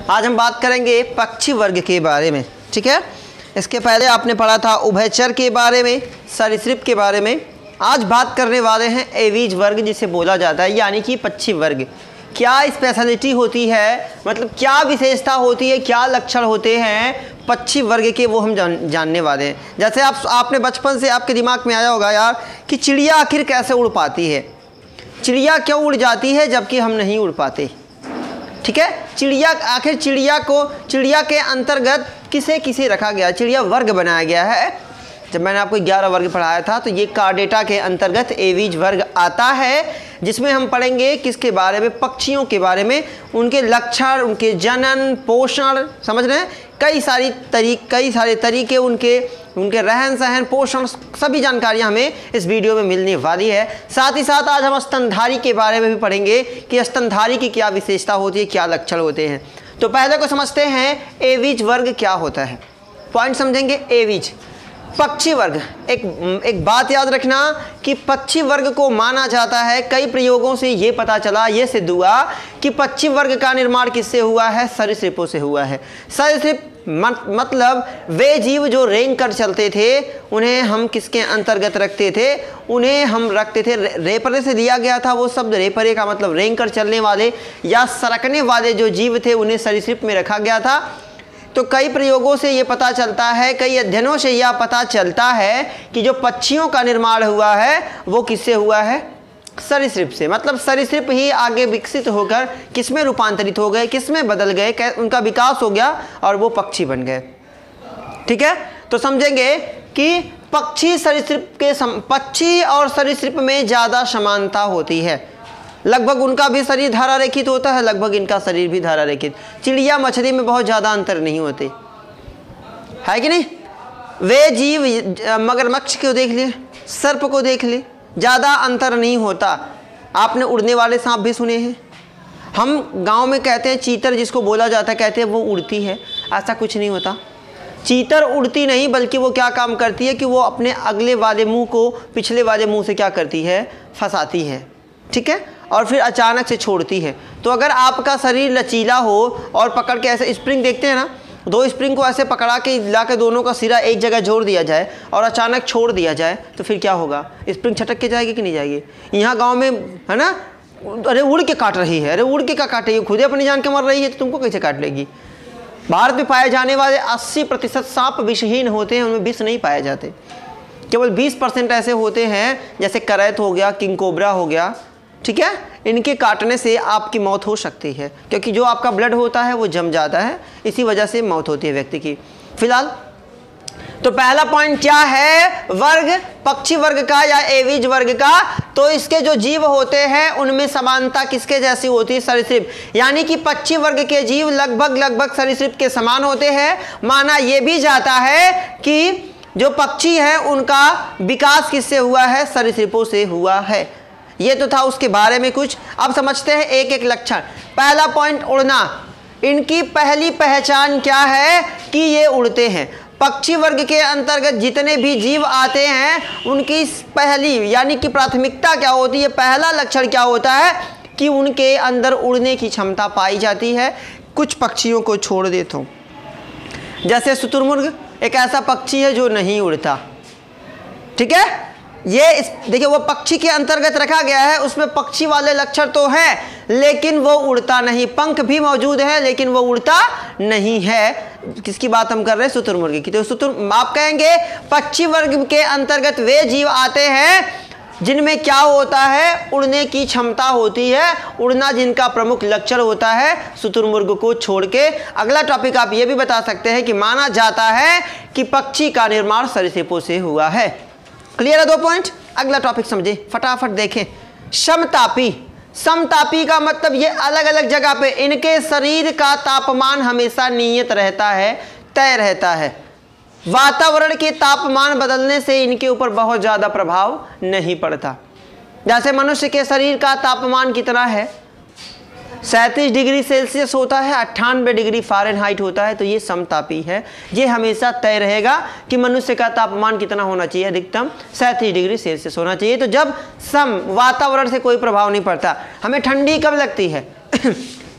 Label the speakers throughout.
Speaker 1: आज हम बात करेंगे पक्षी वर्ग के बारे में, ठीक है। इसके पहले आपने पढ़ा था उभयचर के बारे में, सरीसृप के बारे में। आज बात करने वाले हैं एवीज वर्ग जिसे बोला जाता है, यानी कि पक्षी वर्ग। क्या स्पेशलिटी होती है, मतलब क्या विशेषता होती है, क्या लक्षण होते हैं पक्षी वर्ग के, वो हम जानने वाले हैं। जैसे आपने बचपन से आपके दिमाग में आया होगा यार कि चिड़िया आखिर कैसे उड़ पाती है, चिड़िया क्यों उड़ जाती है जबकि हम नहीं उड़ पाते, ठीक है। चिड़िया आखिर चिड़िया के अंतर्गत किसे रखा गया, चिड़िया वर्ग बनाया गया है। जब मैंने आपको 11 वर्ग पढ़ाया था तो ये कार्डेटा के अंतर्गत एवीज वर्ग आता है, जिसमें हम पढ़ेंगे किसके बारे में, पक्षियों के बारे में, उनके लक्षण, उनके जनन पोषण, समझ रहे हैं, कई सारे तरीके, उनके रहन सहन, पोषण, सभी जानकारियां हमें इस वीडियो में मिलने वाली है। साथ ही साथ आज हम स्तनधारी के बारे में भी पढ़ेंगे कि स्तनधारी की क्या विशेषता होती है, क्या लक्षण होते हैं। तो पहले को समझते हैं एवीज वर्ग क्या होता है। पॉइंट समझेंगे। एवीज पक्षी वर्ग, एक बात याद रखना कि पक्षी वर्ग को माना जाता है, कई प्रयोगों से ये पता चला, ये सिद्ध हुआ कि पक्षी वर्ग का निर्माण किससे हुआ है, सरीसृपों से हुआ है। सरीसृप मतलब वे जीव जो रेंग कर चलते थे, उन्हें हम किसके अंतर्गत रखते थे, उन्हें हम रखते थे, रेपरे से लिया गया था वो शब्द। रेपरे का मतलब रेंग कर चलने वाले या सरकने वाले जो जीव थे, उन्हें सरीसृप में रखा गया था। तो कई प्रयोगों से ये पता चलता है, कई अध्ययनों से यह पता चलता है कि जो पक्षियों का निर्माण हुआ है वो किससे हुआ है, सरीसृप से। मतलब सरीसृप ही आगे विकसित होकर किसमें रूपांतरित हो गए, किसमें बदल गए, उनका विकास हो गया और वो पक्षी बन गए, ठीक है। तो समझेंगे कि पक्षी और सरीसृप में ज़्यादा समानता होती है। लगभग उनका भी शरीर धारा रेखित होता है, लगभग इनका शरीर भी धारा रेखित। चिड़िया मछली में बहुत ज़्यादा अंतर नहीं होते, है कि नहीं। वे जीव, मगरमच्छ को देख लिए, सर्प को देख लिए, ज़्यादा अंतर नहीं होता। आपने उड़ने वाले सांप भी सुने हैं। हम गांव में कहते हैं चीतर जिसको बोला जाता है, कहते हैं वो उड़ती है, ऐसा कुछ नहीं होता। चीतर उड़ती नहीं, बल्कि वो क्या काम करती है कि वो अपने अगले वाले मुंह को पिछले वाले मुंह से क्या करती है, फंसाती है, ठीक है, और फिर अचानक से छोड़ती है। तो अगर आपका शरीर लचीला हो और पकड़ के ऐसे स्प्रिंग देखते हैं ना, दो स्प्रिंग को ऐसे पकड़ा के ला के दोनों का सिरा एक जगह जोड़ दिया जाए और अचानक छोड़ दिया जाए तो फिर क्या होगा, स्प्रिंग छटक के जाएगी कि नहीं जाएगी। यहाँ गांव में है ना, अरे उड़ के काट रही है, अरे उड़ के क्या काटेगी, खुद अपनी जान के मर रही है तो तुमको कैसे काट लेगी। भारत में पाए जाने वाले 80% सांप विषहीन होते हैं, उनमें विष नहीं पाए जाते। केवल 20% ऐसे होते हैं, जैसे करैत हो गया, किंग कोबरा हो गया, ठीक है, इनके काटने से आपकी मौत हो सकती है, क्योंकि जो आपका ब्लड होता है वो जम जाता है, इसी वजह से मौत होती है व्यक्ति की। फिलहाल तो पहला पॉइंट क्या है, वर्ग, पक्षी वर्ग का या एवीज वर्ग का। तो इसके जो जीव होते हैं उनमें समानता किसके जैसी होती है, सरीसृप। यानी कि पक्षी वर्ग के जीव लगभग सरीसृप के समान होते हैं। माना यह भी जाता है कि जो पक्षी है उनका विकास किससे हुआ है, सरीसृपों से हुआ है। ये तो था उसके बारे में कुछ। अब समझते हैं एक एक लक्षण। पहला पॉइंट, उड़ना। इनकी पहली पहचान क्या है कि ये उड़ते हैं। पक्षी वर्ग के अंतर्गत जितने भी जीव आते हैं उनकी पहली यानी कि प्राथमिकता क्या होती है, पहला लक्षण क्या होता है कि उनके अंदर उड़ने की क्षमता पाई जाती है। कुछ पक्षियों को छोड़ देता हूँ, जैसे शुतुरमुर्ग एक ऐसा पक्षी है जो नहीं उड़ता, ठीक है। ये देखिए वो पक्षी के अंतर्गत रखा गया है, उसमें पक्षी वाले लक्षण तो हैं लेकिन वो उड़ता नहीं। पंख भी मौजूद है लेकिन वो उड़ता नहीं है। किसकी बात हम कर रहे हैं, शुतुरमुर्ग की। तो आप कहेंगे पक्षी वर्ग के अंतर्गत वे जीव आते हैं जिनमें क्या होता है, उड़ने की क्षमता होती है, उड़ना जिनका प्रमुख लक्षण होता है, शुतुरमुर्ग को छोड़ के। अगला टॉपिक आप ये भी बता सकते हैं कि माना जाता है कि पक्षी का निर्माण सरीसृपों से हुआ है। क्लियर है 2 पॉइंट। अगला टॉपिक समझे, फटाफट देखें। समतापी। समतापी का मतलब ये अलग अलग जगह पे इनके शरीर का तापमान हमेशा नियत रहता है, तय रहता है। वातावरण के तापमान बदलने से इनके ऊपर बहुत ज़्यादा प्रभाव नहीं पड़ता। जैसे मनुष्य के शरीर का तापमान कितना है, 37 डिग्री सेल्सियस होता है, 98 डिग्री फ़ारेनहाइट होता है। तो ये समतापी है, ये हमेशा तय रहेगा कि मनुष्य का तापमान कितना होना चाहिए, अधिकतम 37 डिग्री सेल्सियस होना चाहिए। तो जब सम, वातावरण से कोई प्रभाव नहीं पड़ता। हमें ठंडी कब लगती है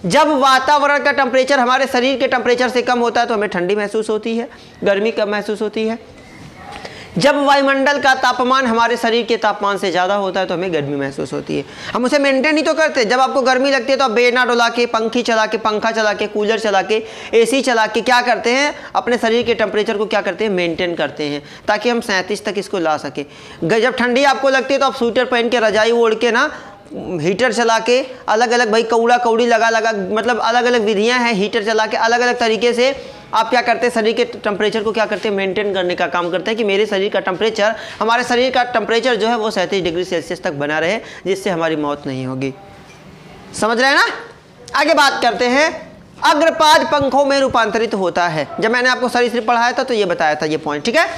Speaker 1: जब वातावरण का टेम्परेचर हमारे शरीर के टेम्परेचर से कम होता है तो हमें ठंडी महसूस होती है, गर्मी कम महसूस होती है। जब वायुमंडल का तापमान हमारे शरीर के तापमान से ज़्यादा होता है तो हमें गर्मी महसूस होती है। हम उसे मेंटेन ही तो करते। जब आपको गर्मी लगती है तो आप बेना डुला के, पंखी चला के, पंखा चला के, कूलर चला के, एसी चला के क्या करते हैं, अपने शरीर के टेम्परेचर को क्या करते हैं, मेंटेन करते हैं, ताकि हम 37 तक इसको ला सकें। जब ठंडी आपको लगती है तो आप स्वेटर पहन के, रजाई ओढ़ के ना, हीटर चला के, अलग अलग भाई कौड़ा कौड़ी लगा मतलब अलग अलग विधियां हैं, हीटर चला के अलग अलग तरीके से आप क्या करते हैं, शरीर के टेम्परेचर को क्या करते हैं, मेंटेन करने का काम करते हैं कि मेरे शरीर का टेम्परेचर, हमारे शरीर का टेम्परेचर जो है वो 37 डिग्री सेल्सियस तक बना रहे, जिससे हमारी मौत नहीं होगी। समझ रहे हैं ना। आगे बात करते हैं, अग्रपाद पंखों में रूपांतरित होता है। जब मैंने आपको सरीसृप पढ़ाया था तो ये बताया था ये पॉइंट, ठीक है।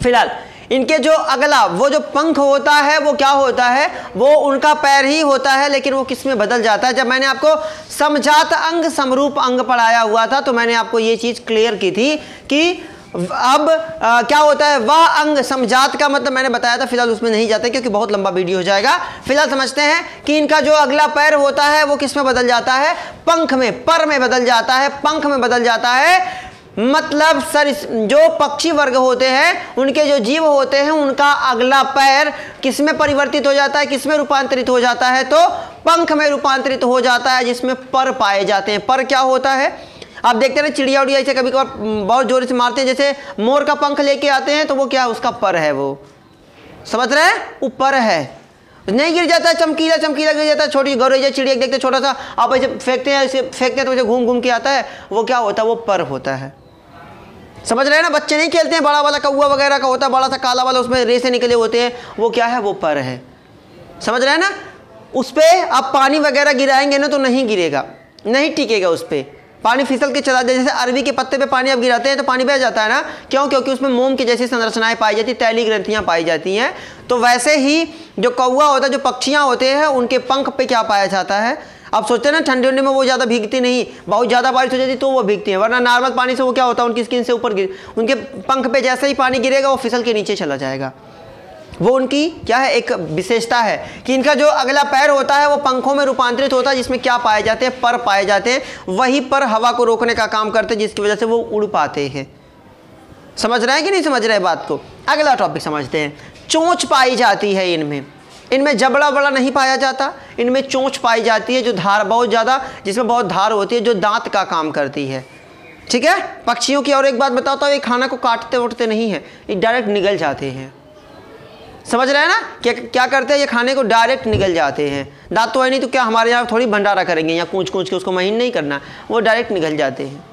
Speaker 1: फिलहाल इनके जो अगला वो जो पंख होता है वो क्या होता है, वो उनका पैर ही होता है, लेकिन वो किस में बदल जाता है। जब मैंने आपको समजात अंग समरूप अंग पढ़ाया हुआ था तो मैंने आपको ये चीज़ क्लियर की थी कि अब क्या होता है, वह अंग समजात का मतलब मैंने बताया था, फिलहाल उसमें नहीं जाते क्योंकि बहुत लंबा वीडियो हो जाएगा। फिलहाल समझते हैं कि इनका जो अगला पैर होता है वो किस में बदल जाता है, पंख में, पर में बदल जाता है, पंख में बदल जाता है। मतलब जो पक्षी वर्ग होते हैं, उनके जो जीव होते हैं, उनका अगला पैर किस में परिवर्तित हो जाता है, किस में रूपांतरित हो जाता है, तो पंख में रूपांतरित हो जाता है, जिसमें पर पाए जाते हैं। पर क्या होता है, आप देखते हैं चिड़िया उड़िया ऐसे कभी कभार बहुत जोर से मारते हैं, जैसे मोर का पंख लेके आते हैं तो वो क्या, उसका पर है, वो समझ रहे हैं, ऊपर है, नहीं गिर जाता है, चमकीला चमकीला गिर जाता है। छोटी गौरैया चिड़िया देखते छोटा सा, आप ऐसे फेंकते हैं, ऐसे फेंकते हैं तो ऐसे घूम घूम के आता है, वो क्या होता है, वो पर होता है। समझ रहे हैं ना। बच्चे नहीं खेलते हैं, बड़ा वाला कौवा वगैरह का होता है, बड़ा सा काला वाला, उसमें रेसे निकले होते हैं, वो क्या है, वो पर है। समझ रहे हैं ना। उस पर आप पानी वगैरह गिराएंगे ना तो नहीं गिरेगा, नहीं टिकेगा, उस पर पानी फिसल के चला जाए। जैसे अरबी के पत्ते पे पानी आप गिराते हैं तो पानी बह जाता है ना, क्यों, क्योंकि उसमें मोम की जैसी संरचनाएं पाई जाती, तैली ग्रंथियां पाई जाती हैं। तो वैसे ही जो कौवा होता है, जो पक्षियाँ होते हैं, उनके पंख पे क्या पाया जाता है। आप सोचते हैं ना ठंडी उंडी में वो ज़्यादा भीगती नहीं, बहुत ज़्यादा बारिश हो जाती तो वो भीगती हैं, वरना नॉर्मल पानी से वो क्या होता है, उनकी स्किन से ऊपर उनके पंख पे जैसे ही पानी गिरेगा वो फिसल के नीचे चला जाएगा। वो उनकी क्या है, एक विशेषता है कि इनका जो अगला पैर होता है वो पंखों में रूपांतरित होता है, जिसमें क्या पाए जाते हैं, पर पाए जाते हैं। वही पर हवा को रोकने का काम करते हैं, जिसकी वजह से वो उड़ पाते हैं। समझ रहे हैं कि नहीं समझ रहे बात को। अगला टॉपिक समझते हैं। चोंच पाई जाती है इनमें, इनमें जबड़ा बड़ा नहीं पाया जाता, इनमें चोंच पाई जाती है, जो धार बहुत ज़्यादा, जिसमें बहुत धार होती है, जो दांत का काम करती है। ठीक है। पक्षियों की और एक बात बताता हूँ, ये खाना को काटते उठते नहीं है, ये डायरेक्ट निगल जाते हैं। समझ रहे हैं ना। क्या करते हैं, ये खाने को डायरेक्ट निगल जाते हैं। दांत तो है नहीं तो क्या हमारे यहाँ थोड़ी भंडारा करेंगे, यहाँ कूच कूच के उसको महीन नहीं करना, वो डायरेक्ट निगल जाते हैं।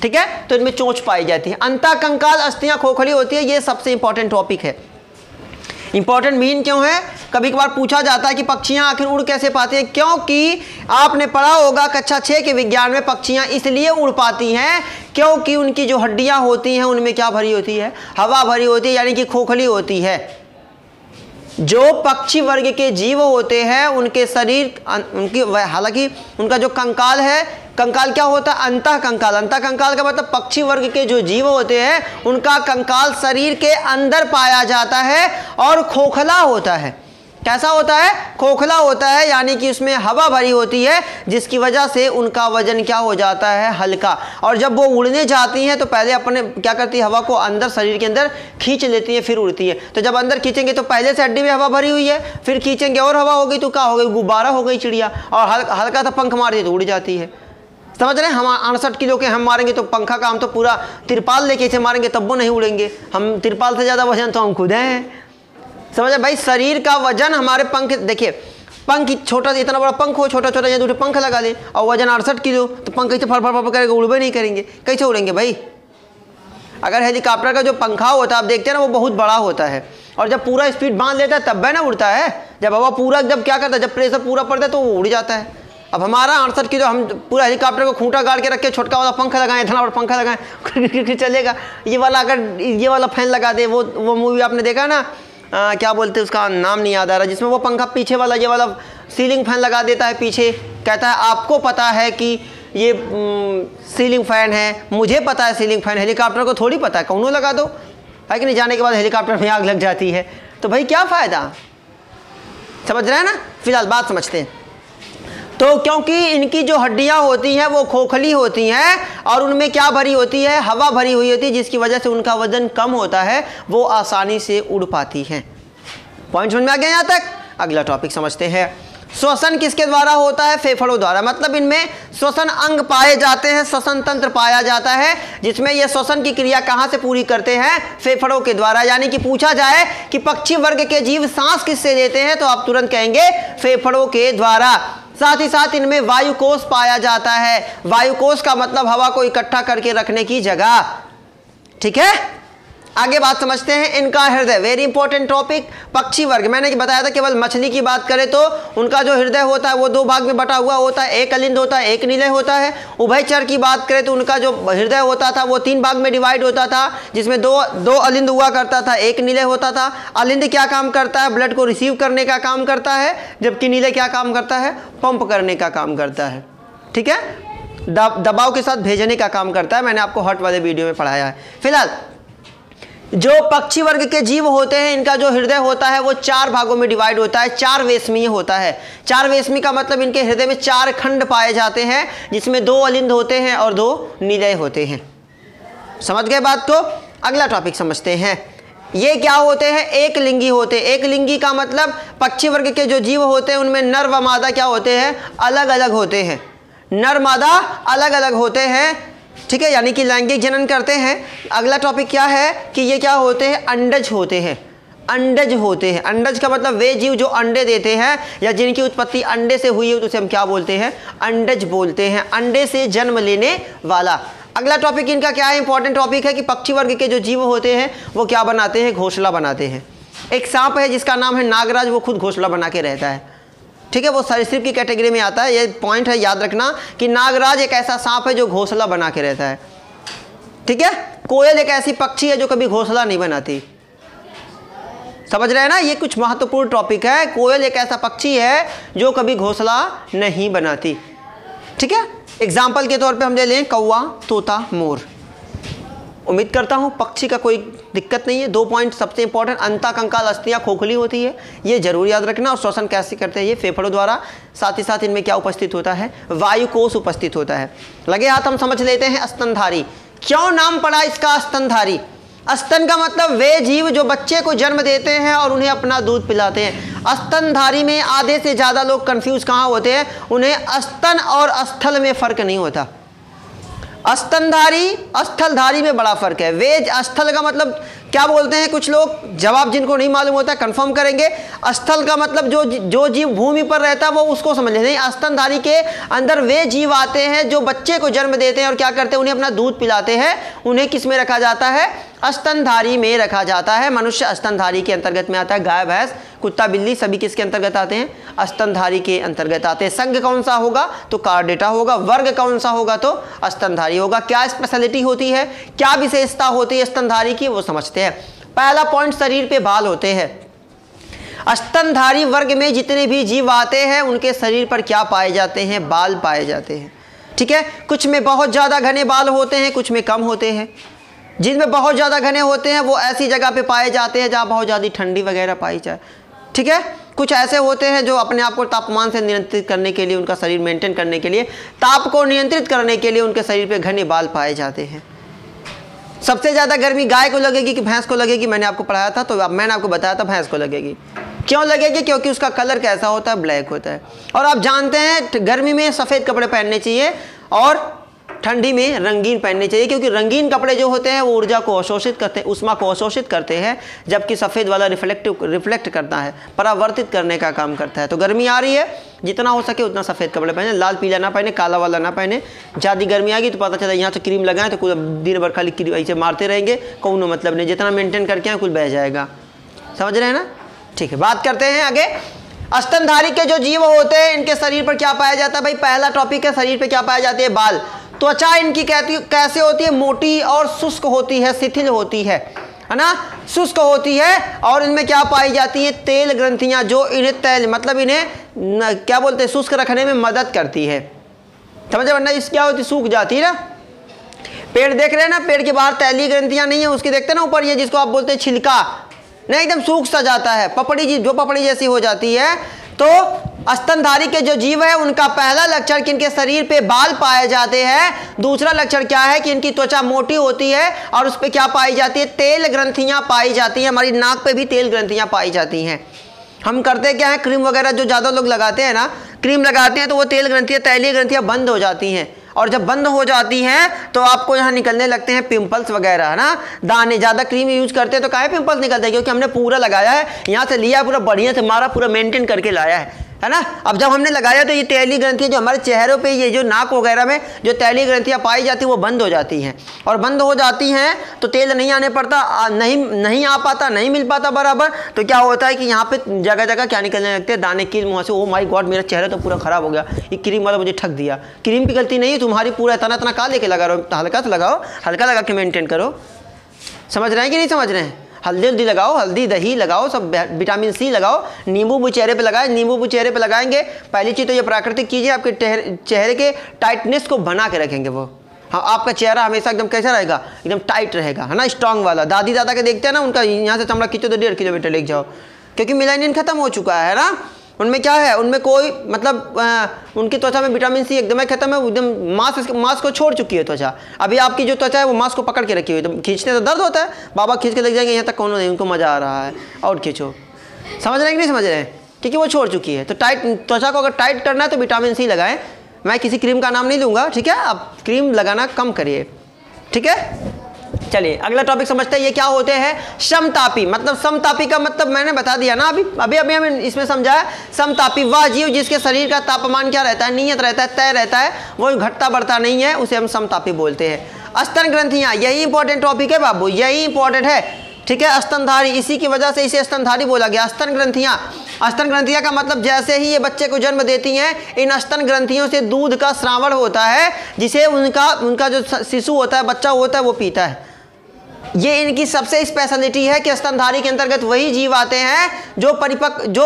Speaker 1: ठीक है। तो इनमें चोंच पाई जाती है। अंतःकंकाल अस्थियाँ खोखली होती है, ये सबसे इंपॉर्टेंट टॉपिक है। इंपॉर्टेंट मीन क्यों है, कभी कभार पूछा जाता है कि पक्षियां आखिर उड़ कैसे पाती हैं। क्योंकि आपने पढ़ा होगा कक्षा 6 के विज्ञान में, पक्षियां इसलिए उड़ पाती हैं क्योंकि उनकी जो हड्डियां होती हैं उनमें क्या भरी होती है, हवा भरी होती है, यानी कि खोखली होती है। जो पक्षी वर्ग के जीव होते हैं उनके शरीर, उनकी हालांकि उनका जो कंकाल है, कंकाल क्या होता है, अंतः कंकाल। अंतः कंकाल का मतलब पक्षी वर्ग के जो जीव होते हैं उनका कंकाल शरीर के अंदर पाया जाता है और खोखला होता है। कैसा होता है, खोखला होता है, यानी कि उसमें हवा भरी होती है, जिसकी वजह से उनका वजन क्या हो जाता है, हल्का। और जब वो उड़ने जाती हैं तो पहले अपने क्या करती है, हवा को अंदर शरीर के अंदर खींच लेती है, फिर उड़ती है। तो जब अंदर खींचेंगे तो पहले से हड्डी में हवा भरी हुई है, फिर खींचेंगे और हवा हो गई तो क्या हो गई, गुब्बारा हो गई चिड़िया, और हल्का सा पंख मार दिए तो उड़ जाती है। समझ रहे हैं। हम 68 किलो के हम मारेंगे तो पंखा का हम तो पूरा तिरपाल लेके इसे मारेंगे तब वो नहीं उड़ेंगे। हम तिरपाल से ज़्यादा वजन तो हम खुद हैं। समझ रहे भाई। शरीर का वजन हमारे पंख, देखिए पंख छोटा, इतना बड़ा पंख हो, छोटा छोटा, या दूसरे पंख लगा दें और वजन 68 किलो, तो पंख कैसे फर फर फर करेंगे, उड़बे नहीं करेंगे, कैसे उड़ेंगे भाई। अगर हेलीकॉप्टर का जो पंखा होता है आप देखते हैं ना, वो बहुत बड़ा होता है, और जब पूरा स्पीड बांध लेता है तब है ना उड़ता है। जब हवा पूरा, जब क्या करता है, जब प्रेशर पूरा पड़ता है तो वो उड़ जाता है। अब हमारा 68 किलो, हम पूरा हेलीकॉप्टर को खूंटा गाड़ के रख के छोटका वाला पंखा लगाएं, इतना बड़ा पंखा लगाएं चलेगा। ये वाला अगर ये वाला फैन लगा दे, वो मूवी आपने देखा ना, क्या बोलते हैं उसका नाम नहीं याद आ रहा, जिसमें वो पंखा पीछे वाला, ये वाला सीलिंग फैन लगा देता है पीछे, कहता है आपको पता है कि ये सीलिंग फैन है, मुझे पता है सीलिंग फैन, हेलीकॉप्टर को थोड़ी पता है, कौनों लगा दो, है कि नहीं। जाने के बाद हेलीकॉप्टर में आग लग जाती है, तो भाई क्या फ़ायदा। समझ रहे हैं ना। फिलहाल बात समझते हैं। तो क्योंकि इनकी जो हड्डियां होती हैं वो खोखली होती हैं और उनमें क्या भरी होती है, हवा भरी हुई होती है, जिसकी वजह से उनका वजन कम होता है, वो आसानी से उड़ पाती हैं। पॉइंट समझ में आ गया यहाँ तक? अगला टॉपिक समझते हैं। श्वसन किसके द्वारा होता है? फेफड़ों द्वारा। मतलब इनमें श्वसन अंग पाए जाते हैं, श्वसन तंत्र पाया जाता है, जिसमें ये श्वसन की क्रिया कहाँ से पूरी करते हैं? फेफड़ों के द्वारा। यानी कि पूछा जाए कि पक्षी वर्ग के जीव सांस किससे लेते हैं, तो आप तुरंत कहेंगे फेफड़ों के द्वारा। साथ ही साथ इनमें वायुकोश पाया जाता है। वायुकोश का मतलब हवा को इकट्ठा करके रखने की जगह। ठीक है, आगे बात समझते हैं। इनका हृदय, वेरी इंपॉर्टेंट टॉपिक। पक्षी वर्ग, मैंने बताया था केवल मछली की बात करें तो उनका जो हृदय होता है वो दो भाग में बटा हुआ होता है, एक अलिंद होता है, एक निलय होता है। उभयचर की बात करें तो उनका जो हृदय होता था वो 3 भाग में डिवाइड होता था, जिसमें दो अलिंद हुआ करता था, एक निलय होता था। अलिंद क्या काम करता है? ब्लड को रिसीव करने का काम करता है, जबकि निलय क्या काम करता है? पंप करने का काम करता है। ठीक है, दबाव के साथ भेजने का काम करता है। मैंने आपको हॉट वाले वीडियो में पढ़ाया है। फिलहाल जो पक्षी वर्ग के जीव होते हैं, इनका जो हृदय होता है वो 4 भागों में डिवाइड होता है, 4 वेश्मीय होता है। 4 वेश्मी का मतलब इनके हृदय में 4 खंड पाए जाते हैं, जिसमें 2 अलिंद होते हैं और 2 निलय होते हैं। समझ गए बात को? अगला टॉपिक समझते हैं। ये क्या होते हैं? एक लिंगी होते हैं। एक लिंगी का मतलब पक्षी वर्ग के जो जीव होते हैं उनमें नर व मादा क्या होते हैं? अलग अलग होते हैं। नर मादा अलग अलग होते हैं। ठीक है, यानी कि लैंगिक जनन करते हैं। अगला टॉपिक क्या है कि ये क्या होते हैं? अंडज होते हैं। अंडज होते हैं। अंडज का मतलब वे जीव जो अंडे देते हैं या जिनकी उत्पत्ति अंडे से हुई है तो उसे हम क्या बोलते हैं? अंडज बोलते हैं। अंडे से जन्म लेने वाला। अगला टॉपिक इनका क्या है? इंपॉर्टेंट टॉपिक है कि पक्षी वर्ग के जो जीव होते हैं वो क्या बनाते हैं? घोंसला बनाते हैं। एक सांप है जिसका नाम है नागराज, वो खुद घोंसला बना के रहता है। ठीक है, वो सरीसृप की कैटेगरी में आता है। ये पॉइंट है, याद रखना कि नागराज एक ऐसा सांप है जो घोंसला बना के रहता है। ठीक है, कोयल एक ऐसी पक्षी है जो कभी घोंसला नहीं बनाती। समझ रहे हैं ना? ये कुछ महत्वपूर्ण टॉपिक है। कोयल एक ऐसा पक्षी है जो कभी घोंसला नहीं बनाती। ठीक है, एग्जाम्पल के तौर पे हम ले लें कौवा, तोता, मोर। उम्मीद करता हूँ पक्षी का कोई दिक्कत नहीं है। 2 पॉइंट सबसे इंपॉर्टेंट, अंता कंकाल अस्थियाँ खोखली होती है, ये जरूर याद रखना। और श्वसन कैसे करते हैं? ये फेफड़ों द्वारा। साथ ही साथ इनमें क्या उपस्थित होता है? वायुकोश उपस्थित होता है। लगे हाथ हम समझ लेते हैं स्तनधारी। क्यों नाम पड़ा इसका स्तनधारी? स्तन का मतलब वे जीव जो बच्चे को जन्म देते हैं और उन्हें अपना दूध पिलाते हैं। स्तनधारी में आधे से ज़्यादा लोग कंफ्यूज कहाँ होते हैं? उन्हें स्तन और स्थल में फ़र्क नहीं होता। स्तनधारी स्थलधारी में बड़ा फर्क है। वे स्थल का मतलब क्या बोलते हैं कुछ लोग? जवाब जिनको नहीं मालूम होता कंफर्म करेंगे। स्थल का मतलब जो जीव भूमि पर रहता है वो उसको समझ लेते हैं। स्तनधारी के अंदर वे जीव आते हैं जो बच्चे को जन्म देते हैं और क्या करते हैं? उन्हें अपना दूध पिलाते हैं। उन्हें किस में रखा जाता है? स्तनधारी में रखा जाता है। मनुष्य स्तनधारी के अंतर्गत में आता है। गाय, भैंस, कुत्ता, बिल्ली सभी किसके अंतर्गत आते हैं? स्तनधारी के अंतर्गत आते हैं। संघ कौन सा होगा? तो कार्डेटा होगा। वर्ग कौन सा होगा? तो स्तनधारी होगा। क्या स्पेशलिटी होती है, क्या विशेषता होती है स्तनधारी की, वो समझते हैं। पहला पॉइंट, शरीर पे बाल होते हैं। स्तनधारी वर्ग में जितने भी जीव आते हैं उनके शरीर पर क्या पाए जाते हैं? बाल पाए जाते हैं। ठीक है, कुछ में बहुत ज़्यादा घने बाल होते हैं, कुछ में कम होते हैं। जिनमें बहुत ज़्यादा घने होते हैं वो ऐसी जगह पे पाए जाते हैं जहाँ बहुत ज़्यादा ठंडी वगैरह पाई जाए। ठीक है, कुछ ऐसे होते हैं जो अपने आप को तापमान से नियंत्रित करने के लिए, उनका शरीर मेंटेन करने के लिए, ताप को नियंत्रित करने के लिए उनके शरीर पे घने बाल पाए जाते हैं। सबसे ज़्यादा गर्मी गाय को लगेगी कि भैंस को लगेगी? मैंने आपको पढ़ाया था, तो मैंने आपको बताया था भैंस को लगेगी। क्यों लगेगी? क्योंकि उसका कलर कैसा होता है? ब्लैक होता है। और आप जानते हैं गर्मी में सफ़ेद कपड़े पहनने चाहिए और ठंडी में रंगीन पहनने चाहिए, क्योंकि रंगीन कपड़े जो होते हैं वो ऊर्जा को अवशोषित करते हैं, उष्मा को अवशोषित करते हैं, जबकि सफ़ेद वाला रिफ्लेक्ट करता है, परावर्तित करने का काम करता है। तो गर्मी आ रही है, जितना हो सके उतना सफ़ेद कपड़े पहने, लाल पीला ना पहने, काला वाला ना पहने। ज़्यादा गर्मी आ गई तो पता चला यहाँ से क्रीम लगाएं तो कुल दिन भर खाली क्रीम ऐसे मारते रहेंगे, कोई मतलब नहीं। जितना मेंटेन करके आए कुल बह जाएगा। समझ रहे हैं ना? ठीक है, बात करते हैं आगे। स्तनधारी के जो जीव होते हैं इनके शरीर पर क्या पाया जाता है? भाई पहला टॉपिक है, शरीर पर क्या पाया जाते हैं? बाल। त्वचा इनकी कैसे होती है? मोटी और शुष्क होती है, शिथिल होती है ना, शुष्क होती है। और इनमें क्या पाई जाती है? तेल ग्रंथियां, जो इन्हें तेल मतलब इन्हें क्या बोलते हैं? शुष्क रखने में मदद करती है। समझे? वरना इस क्या होती? सूख जाती है ना। पेड़ देख रहे हैं ना, पेड़ के बाहर तैलीय ग्रंथियां नहीं है, उसकी देखते हैं ना ऊपर, ये जिसको आप बोलते हैं छिलका, नहीं एकदम सूख सा जाता है, पपड़ी जो पपड़ी जैसी हो जाती है। तो स्तनधारी के जो जीव है उनका पहला लक्षण कि इनके शरीर पे बाल पाए जाते हैं। दूसरा लक्षण क्या है कि इनकी त्वचा मोटी होती है और उस पे क्या पाई जाती है, तेल ग्रंथियां पाई जाती हैं। हमारी नाक पे भी तेल ग्रंथियां पाई जाती हैं। हम करते क्या है, क्रीम वगैरह जो ज़्यादा लोग लगाते हैं ना, क्रीम लगाते हैं तो वो तेल ग्रंथियां, तैलीय ग्रंथियां बंद हो जाती हैं, और जब बंद हो जाती हैं तो आपको यहाँ निकलने लगते हैं पिंपल्स वगैरह, है ना। दाने, ज़्यादा क्रीम यूज करते हैं तो काहे पिंपल्स निकलते हैं, क्योंकि हमने पूरा लगाया है, यहाँ से लिया पूरा बढ़िया से मारा, पूरा मेंटेन करके लाया है ना। अब जब हमने लगाया तो ये तैलीय ग्रंथियाँ जो हमारे चेहरों पे, ये जो नाक वगैरह में जो तैलीय ग्रंथियाँ पाई जाती हैं वो बंद हो जाती हैं, और बंद हो जाती हैं तो तेल नहीं आने पड़ता, नहीं आ पाता, नहीं मिल पाता बराबर। तो क्या होता है कि यहाँ पे जगह जगह क्या निकलने लगते हैं, दाने कील मुँह से। ओ माय गॉड, मेरा चेहरा तो पूरा खराब हो गया, ये क्रीम वाला मुझे ठग दिया। क्रीम की गलती नहीं है तुम्हारी, पूरा इतना का लेके लगा रहो, हल्का से लगाओ, हल्का लगा के मेंटेन करो। समझ रहे हैं कि नहीं समझ रहे हैं? हल्दी लगाओ, हल्दी दही लगाओ, सब विटामिन सी लगाओ, नींबू भी चेहरे पे लगाएं। नींबू भी चेहरे पे लगाएंगे, पहली चीज़ तो ये प्राकृतिक चीज़ है, आपके चेहरे के टाइटनेस को बना के रखेंगे वो। हाँ, आपका चेहरा हमेशा एकदम कैसा रहेगा, एकदम टाइट रहेगा, है ना, स्ट्रांग वाला। दादी दादा के देखते हैं ना, उनका यहाँ से चमड़ा खींचो तो 1.5 किलोमीटर लेके जाओ, क्योंकि मिलानिन खत्म हो चुका है ना। उनमें क्या है, उनमें कोई मतलब उनकी त्वचा में विटामिन सी एकदम खत्म है, एकदम मांस को छोड़ चुकी है त्वचा। अभी आपकी जो त्वचा है वो मांस को पकड़ के रखी हुई है, तो खींचने तो दर्द होता है, बाबा खींच के लग जाएंगे, यहाँ तक कौन नहीं, उनको मजा आ रहा है, और खींचो। समझ रहे हैं कि नहीं समझ रहे हैं? क्योंकि वो छोड़ चुकी है। तो टाइट त्वचा को अगर टाइट करना है तो विटामिन सी लगाएं। मैं किसी क्रीम का नाम नहीं लूँगा, ठीक है, आप क्रीम लगाना कम करिए, ठीक है। चलिए अगला टॉपिक समझते हैं, ये क्या होते हैं, समतापी। मतलब समतापी का मतलब मैंने बता दिया ना, अभी हमें इसमें समझा है। समतापी वह जीव जिसके शरीर का तापमान क्या रहता है, नियत रहता है, तय रहता है, वो घटता बढ़ता नहीं है, उसे हम समतापी बोलते हैं। स्तन ग्रंथियां, यही इंपॉर्टेंट टॉपिक है बाबू, यही इंपॉर्टेंट है, ठीक है। स्तनधारी, इसी की वजह से इसे स्तनधारी बोला गया। स्तन ग्रंथियां, स्तन ग्रंथियां का मतलब जैसे ही ये बच्चे को जन्म देती हैं, इन स्तन ग्रंथियों से दूध का स्रावण होता है, जिसे उनका जो शिशु होता है, बच्चा होता है, वो पीता है। ये इनकी सबसे स्पेशलिटी है कि स्तनधारी के अंतर्गत वही जीव आते हैं जो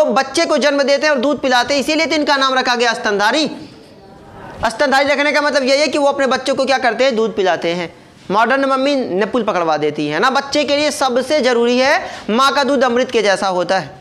Speaker 1: बच्चे को जन्म देते हैं और दूध पिलाते हैं, इसीलिए तो इनका नाम रखा गया स्तनधारी। स्तनधारी रखने का मतलब यही है कि वो अपने बच्चों को क्या करते हैं, दूध पिलाते हैं। मॉडर्न मम्मी निपुल पकड़वा देती है ना, बच्चे के लिए सबसे जरूरी है, माँ का दूध अमृत के जैसा होता है,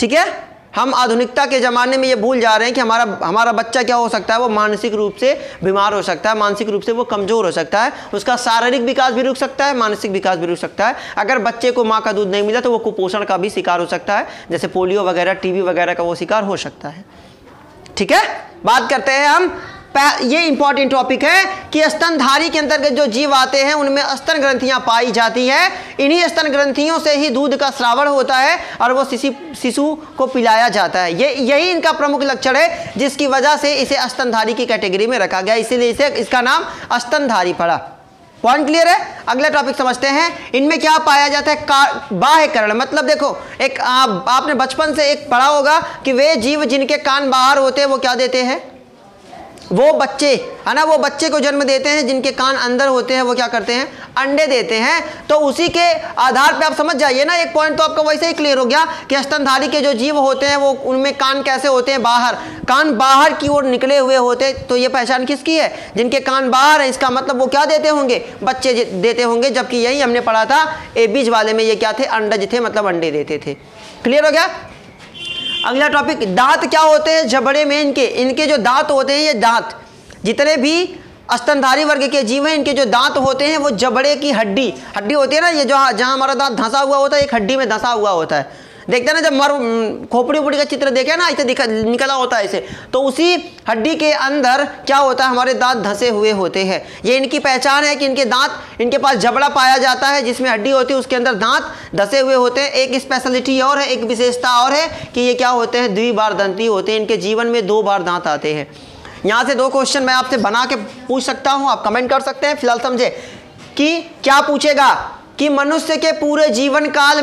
Speaker 1: ठीक है। हम आधुनिकता के ज़माने में ये भूल जा रहे हैं कि हमारा बच्चा क्या हो सकता है, वो मानसिक रूप से बीमार हो सकता है, मानसिक रूप से वो कमज़ोर हो सकता है, उसका शारीरिक विकास भी रुक सकता है, मानसिक विकास भी रुक सकता है। अगर बच्चे को माँ का दूध नहीं मिला तो वो कुपोषण का भी शिकार हो सकता है, जैसे पोलियो वगैरह, टीबी वगैरह का वो शिकार हो सकता है, ठीक है। बात करते हैं हम, ये इंपॉर्टेंट टॉपिक है कि स्तनधारी के अंतर्गत जो जीव आते हैं उनमें स्तन ग्रंथियां पाई जाती है। इन्हीं स्तन ग्रंथियों से ही दूध का स्रावण होता है और वो शिशु को पिलाया जाता है। यही इनका प्रमुख लक्षण है, जिसकी वजह से इसे स्तनधारी की कैटेगरी में रखा गया, इसीलिए इसका नाम स्तनधारी पड़ा। पॉइंट क्लियर है? अगला टॉपिक समझते हैं। इनमें क्या पाया जाता है, बाह्यकरण। मतलब देखो, एक आपने बचपन से एक पढ़ा होगा कि वे जीव जिनके कान बाहर होते हैं वो क्या देते हैं, वो बच्चे, है ना, वो बच्चे को जन्म देते हैं। जिनके कान अंदर होते हैं वो क्या करते हैं, अंडे देते हैं। तो उसी के आधार पे आप समझ जाइए ना, एक पॉइंट तो आपका वैसे ही क्लियर हो गया कि स्तनधारी के जो जीव होते हैं वो उनमें कान कैसे होते हैं, बाहर, कान बाहर की ओर निकले हुए होते। तो ये पहचान किसकी है, जिनके कान बाहर है, इसका मतलब वो क्या देते होंगे, बच्चे देते होंगे। जबकि यही हमने पढ़ा था एबीज वाले में, ये क्या थे, अंडज थे, मतलब अंडे देते थे। क्लियर हो गया? अगला टॉपिक, दांत क्या होते हैं जबड़े में, इनके जो दांत होते हैं, ये दांत जितने भी स्तनधारी वर्ग के जीव हैं, इनके जो दांत होते हैं वो जबड़े की हड्डी होती है ना, ये जहाँ हमारा दांत धंसा हुआ होता है, एक हड्डी में धंसा हुआ होता है। देखते हैं ना, जब खोपड़ी उपड़ी का चित्र देखे ना, ऐसे निकला होता है ऐसे, तो उसी हड्डी के अंदर क्या होता है, हमारे दांत धंसे हुए होते हैं। ये इनकी पहचान है कि इनके दांत, इनके पास जबड़ा पाया जाता है जिसमें हड्डी होती है, उसके अंदर दांत धंसे हुए होते हैं। एक स्पेशलिटी और है, एक विशेषता और है कि ये क्या होते हैं, द्विबारदंती होते हैं। इनके जीवन में 2 बार दांत आते हैं। यहाँ से 2 क्वेश्चन मैं आपसे बना के पूछ सकता हूँ, आप कमेंट कर सकते हैं। फिलहाल समझे कि क्या पूछेगा कि मनुष्य के पूरे जीवन काल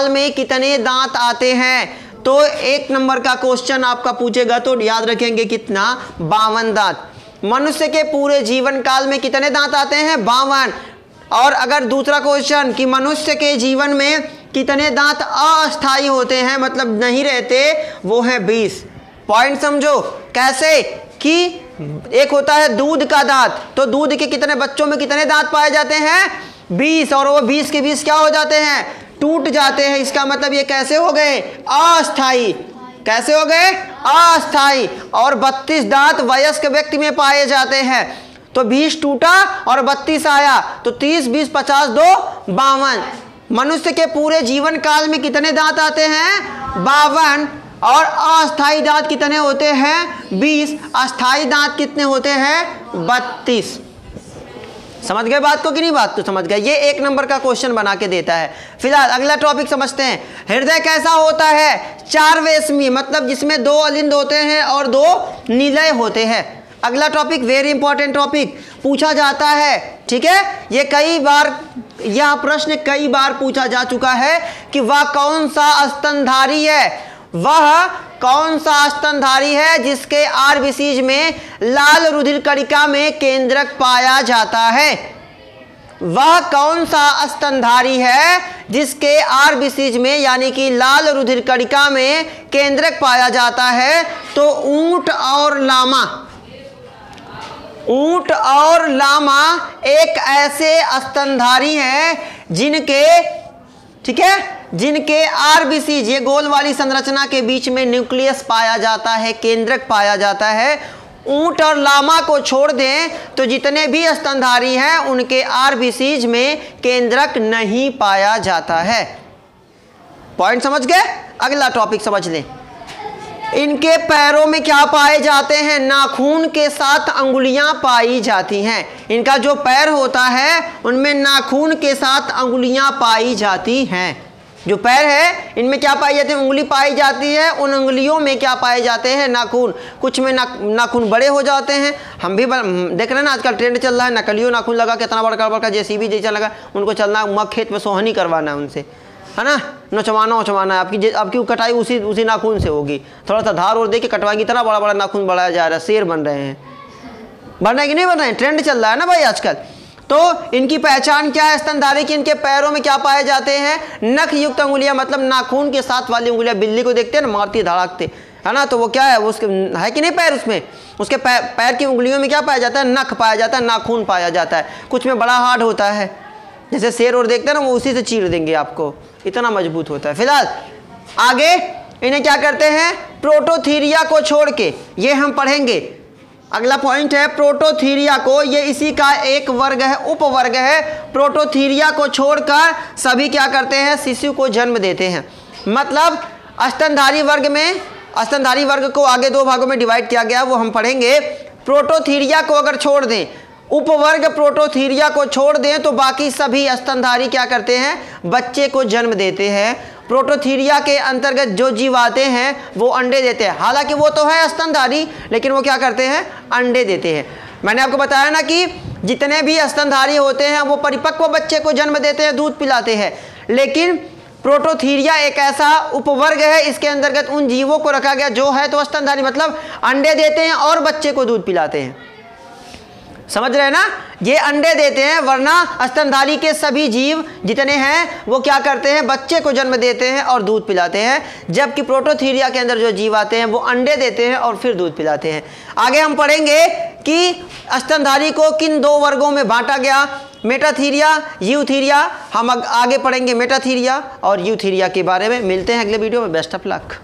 Speaker 1: में कितने दांत आते हैं। तो 1 नंबर का क्वेश्चन आपका पूछेगा तो याद रखेंगे कितना, 52 दांत। मनुष्य के पूरे जीवन काल में कितने दांत आते हैं, 52। और अगर दूसरा क्वेश्चन कि मनुष्य के जीवन में कितने दांत अस्थायी होते हैं, मतलब नहीं रहते, वो है 20। पॉइंट समझो कैसे, कि एक होता है दूध का दांत, तो दूध के कितने बच्चों में कितने दांत पाए जाते हैं, 20, और वो 20 के 20 क्या हो जाते हैं, टूट जाते हैं, इसका मतलब ये कैसे हो गए? अस्थाई। कैसे हो गए? अस्थाई। और 32 दांत वयस्क व्यक्ति में पाए जाते हैं। तो 20 टूटा और 32 आया, तो 30 20 50 2 52। मनुष्य के पूरे जीवन काल में कितने दांत आते हैं? 52। और अस्थाई दांत कितने होते हैं? 20। अस्थाई दांत कितने होते हैं? 32। समझ गए बात को कि नहीं? बात को समझ गए। ये 1 नंबर का क्वेश्चन बना के देता है। फिलहाल अगला टॉपिक समझते हैं। हृदय कैसा होता है? 4 वेशमी, मतलब जिसमें 2 अलिंद होते हैं और 2 निलय होते हैं। अगला टॉपिक वेरी इंपॉर्टेंट टॉपिक पूछा जाता है, ठीक है। ये कई बार, यह प्रश्न कई बार पूछा जा चुका है कि वह कौन सा स्तनधारी है? वह कौन सा स्तनधारी है जिसके आरबीसीज में लाल रुधिर कणिका में केंद्रक पाया जाता है? वह कौन सा स्तनधारी है जिसके आरबीसीज में यानी कि लाल रुधिर कणिका में केंद्रक पाया जाता है? तो ऊंट और लामा। ऊंट और लामा एक ऐसे स्तनधारी हैं जिनके, ठीक है, जिनके आरबीसीज, ये गोल वाली संरचना के बीच में न्यूक्लियस पाया जाता है, केंद्रक पाया जाता है। ऊंट और लामा को छोड़ दें तो जितने भी स्तनधारी हैं उनके आरबीसीज में केंद्रक नहीं पाया जाता है। पॉइंट समझ गए? अगला टॉपिक समझ लें। इनके पैरों में क्या पाए जाते हैं? नाखून के साथ अंगुलियां पाई जाती हैं। इनका जो पैर होता है उनमें नाखून के साथ अंगुलियां पाई जाती हैं। जो पैर है इनमें क्या पाई जाती है? उंगली पाई जाती है। उन उंगलियों में क्या पाए जाते हैं? नाखून। कुछ में नाखून बड़े हो जाते हैं। हम भी देख रहे हैं ना, आजकल ट्रेंड चल रहा है नकलियों नाखून लगा के, इतना बड़का बड़का जेसीबी जैसा लगा, उनको चलना मग खेत में सोहनी करवाना है उनसे, है ना, नोचवाना है। आपकी कटाई उसी नाखून से होगी। थोड़ा सा धार और दे के कटवाएंगे, इतना बड़ा बड़ा नाखून बढ़ाया जा रहा है। शेर बन रहे हैं। बन रहे हैं कि नहीं बन रहे हैं? ट्रेंड चल रहा है ना भाई आजकल। तो इनकी पहचान क्या है स्तनधारी की? इनके पैरों में क्या पाए जाते हैं? नख युक्त अंगुलियां, मतलब नाखून के साथ वाली उंगलियां। बिल्ली को देखते हैं ना, मारती धड़ाकते, है ना, तो वो क्या है, उसके है कि नहीं पैर उसमें? उसके पैर की उंगलियों में क्या पाया जाता है? नख पाया जाता है, नाखून पाया जाता है। कुछ में बड़ा हार्ड होता है, जैसे शेर और देखते हैं ना, वो उसी से चीर देंगे आपको, इतना मजबूत होता है। फिलहाल आगे इन्हें क्या करते हैं? प्रोटोथीरिया को छोड़ के, ये हम पढ़ेंगे। अगला पॉइंट है प्रोटोथीरिया को, ये इसी का एक वर्ग है, उपवर्ग है। प्रोटोथीरिया को छोड़कर सभी क्या करते हैं? शिशु को जन्म देते हैं। मतलब स्तनधारी वर्ग में, स्तनधारी वर्ग को आगे 2 भागों में डिवाइड किया गया, वो हम पढ़ेंगे। प्रोटोथीरिया को अगर छोड़ दें, उपवर्ग प्रोटोथीरिया को छोड़ दें, तो बाकी सभी स्तनधारी क्या करते हैं? बच्चे को जन्म देते हैं। प्रोटोथीरिया के अंतर्गत जो जीव आते हैं वो अंडे देते हैं। हालांकि वो तो है स्तनधारी, लेकिन वो क्या करते हैं? अंडे देते हैं। मैंने आपको बताया ना कि जितने भी स्तनधारी होते हैं वो परिपक्व बच्चे को जन्म देते हैं, दूध पिलाते हैं। लेकिन प्रोटोथीरिया एक ऐसा उपवर्ग है, इसके अंतर्गत उन जीवों को रखा गया जो है तो स्तनधारी, मतलब अंडे देते हैं और बच्चे को दूध पिलाते हैं। समझ रहे हैं ना? ये अंडे देते हैं, वरना स्तनधारी के सभी जीव जितने हैं वो क्या करते हैं? बच्चे को जन्म देते हैं और दूध पिलाते हैं। जबकि प्रोटोथीरिया के अंदर जो जीव आते हैं वो अंडे देते हैं और फिर दूध पिलाते हैं। आगे हम पढ़ेंगे कि स्तनधारी को किन 2 वर्गों में बांटा गया, मेटाथीरिया, यूथीरिया। हम आगे पढ़ेंगे मेटाथीरिया और यूथीरिया के बारे में। मिलते हैं अगले वीडियो में। Best of luck.